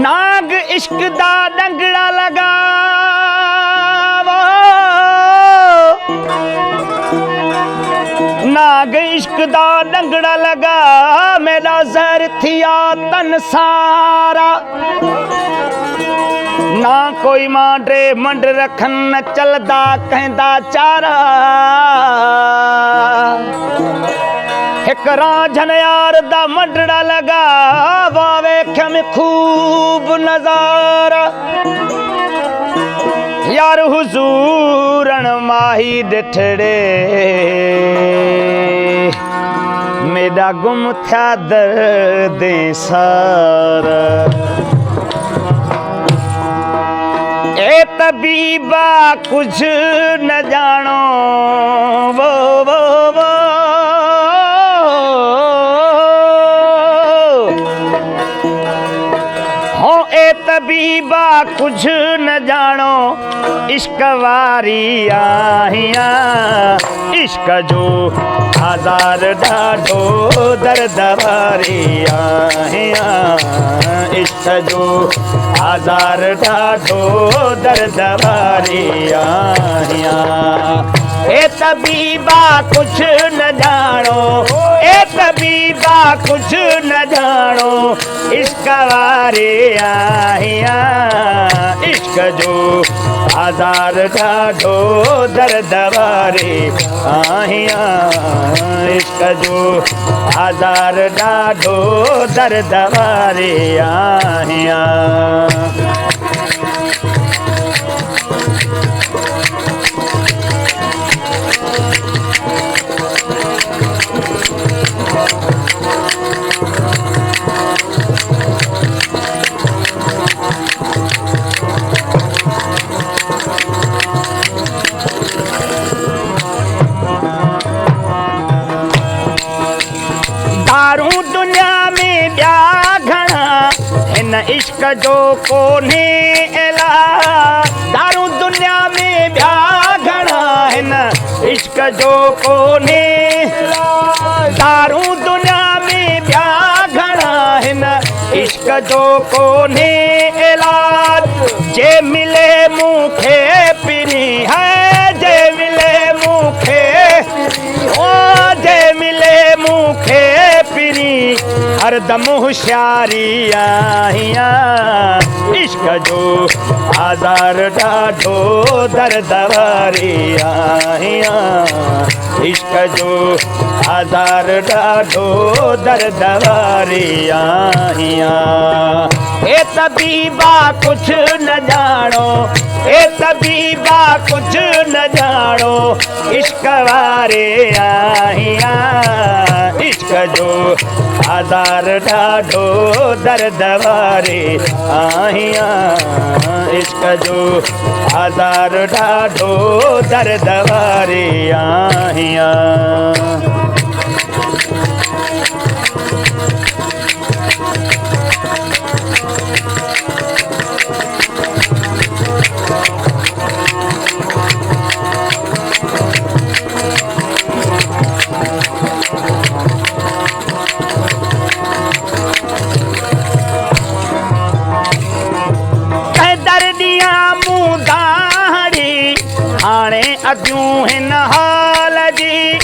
नाग इश्क दा डंगड़ा लगा नाग इश्क दा डंगड़ा लगा मेरा जहर थिया तन सारा ना कोई मांडे मंड रखन न चलदा कहंदा चारा एक रांझन यार दा मंडड़ा लगा वावे खम खूब नजारा यार हुजूरन माही डिठड़े मेरा गुम था दर्द सारा ए तबीबा कुछ न जानो वो तबीबा कुछ न जानो इश्क वारी आहिया इश्क जो हजार ढाढो दर्द वारी आहिया इश्क जो हजार ढाढो दर्द वारी आहिया ए तबीबा कुछ न जानो ए तबीबा कुछ न जानो इश्क वारे आहिया इश्क जो हजार ढाढो दर्द वारे आहिया इश्क जो हजार ढाढो दर्द वारे आहिया इश्क जो कोने एला दारू दुनिया में ब्या घड़ा है न इश्क जो कोने दारू दुनिया में ब्या घड़ा है न इश्क जो कोने इलाज जे मिले मुखे पिरी है जे मिले मुखे ओ जे मिले मुखे पिरी हरदम होशियारी आहिया इश्क जो हजार ढाढो दर्द वारी आहिया इश्क जो हजार ढाढो दर्द वारी आहिया ए तबीबा कुछ न जानो ए तबीबा कुछ न जानो इश्क वारे आहिया इश्क जो हजार ढाढो दर्द वारे आहिया इश्क जो हजार ढाढो दर्द वारे आहिया अद्यूं हिन हाल जी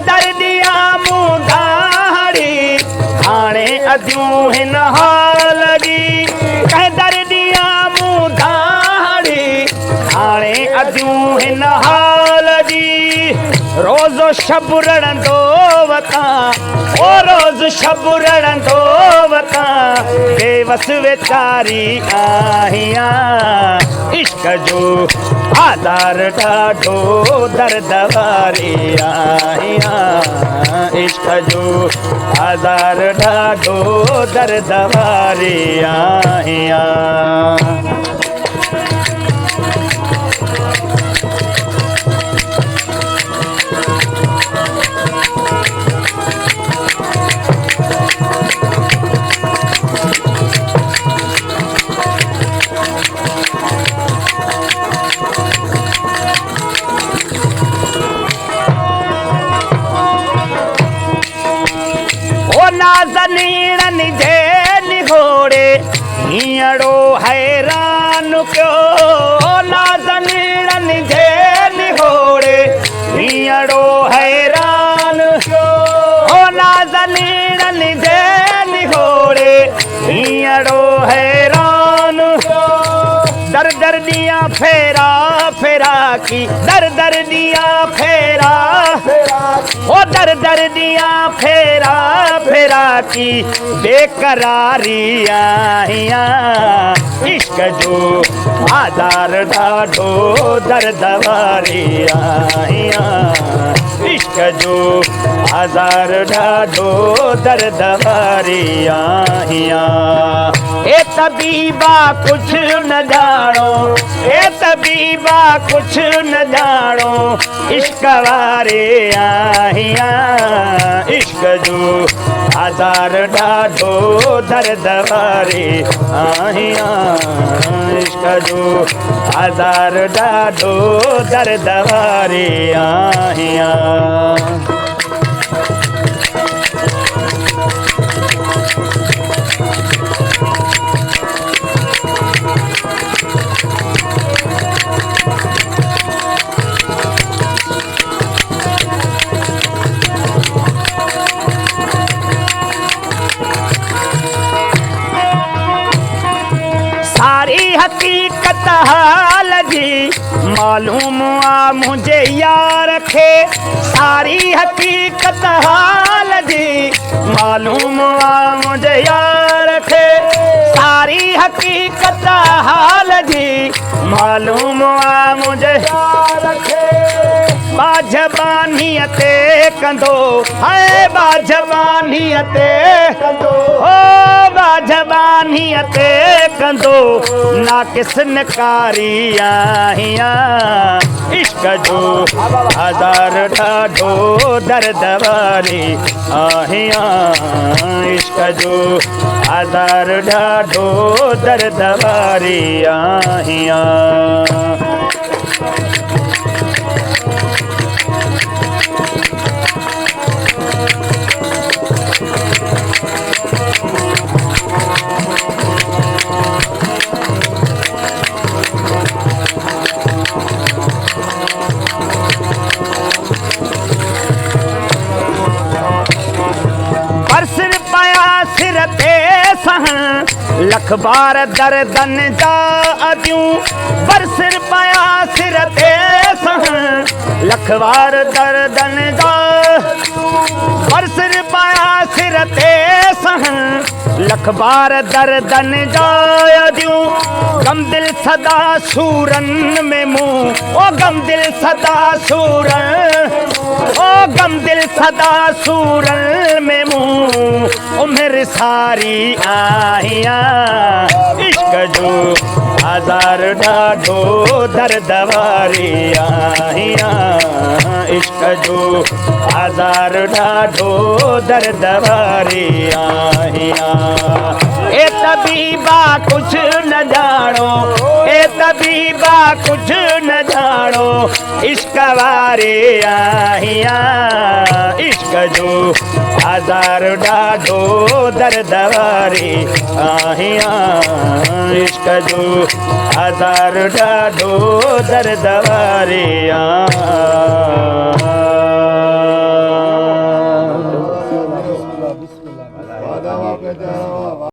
दर्दिया मूं दाड़ी हाणे अद्यूं हिन हाल जी दर्दिया मूं दाड़ी हाणे अद्यूं हिन हाल जी रोज़ शब रड़ंदो वतां, ओ रोज़ शब रड़ंदो वतां, बेवस वेचारी आहियां। इश्क जो आधार ॾाढो दर्द वारी आहियां। इश्क जो आधार ॾाढो दर्द वारी आहियां। नाज़नीरन जे निहोड़े हींअरो हैरान पियो। नाज़नीरन जे निहोड़े हींअरो हैरान पियो। नाज़नीरन जे निहोड़े हींअरो हैरान पियो। दर दर दिया फेरा फेरा की, दर दर दिया फेरा ओ दर दर दिया फेरा फेरा की बेकरारी आहियां। इश्क जो आधार ॾाढो दर्द वारी आहियां। इश्क जो आधार ॾाढो दर्द वारी आहियां। ए तबीबा कुछ न ॼाणो, ए तबीबा कुछ न ॼाणो, इश्क वारे आहियां। इश्क जो आधार ॾाढो दर्द वारे आहियां। इश्क जो आधार ॾाढो दर्द वारे आहियां। सारी हकीकत हाल जी मालूम आ मुझे यार खे। सारी हकीकत हाल जी मालूम आ मुझे यार खे। सारी हकीकत हाल जी मालूम आ मुझे यार खे। बाज़बानीअ ते कंदो है, बाज़बानीअ ते कंदो, ओ बाज़बानीअ ते कंदो नाकिस नकारी आहियां। इश्क जो आधार ॾाढो दर्द वारी आहियां। इश्क जो आधार ॾाढो दर्द वारी आहियां। लख बार दर्दन जा अदियूं बरसिर पाया सिर ते सहन। लख बार दर्दन जा बरसिर पाया सिर ते सहन। लख बार दर्दन जा अदियूं गम दिल सदा सूरन में मुंह, ओ गम दिल सदा सूरन, ओ गम दिल सदा सूरन में मुंह। उम्र सारी आहियां। इश्क जो आधार ॾाढो दर्द वारी आहियां। इश्क जो आधार ॾाढो दर्द वारी आहियां। ए तबीबा कुछ न ॼाणो, ए तबीबा कुछ न ॼाणो, इश्क वारे आहियां। इश्क जो आधार ॾाढो दर्द वारी आहियां। इश्क जो आधार ॾाढो दर्द वारी आहियां।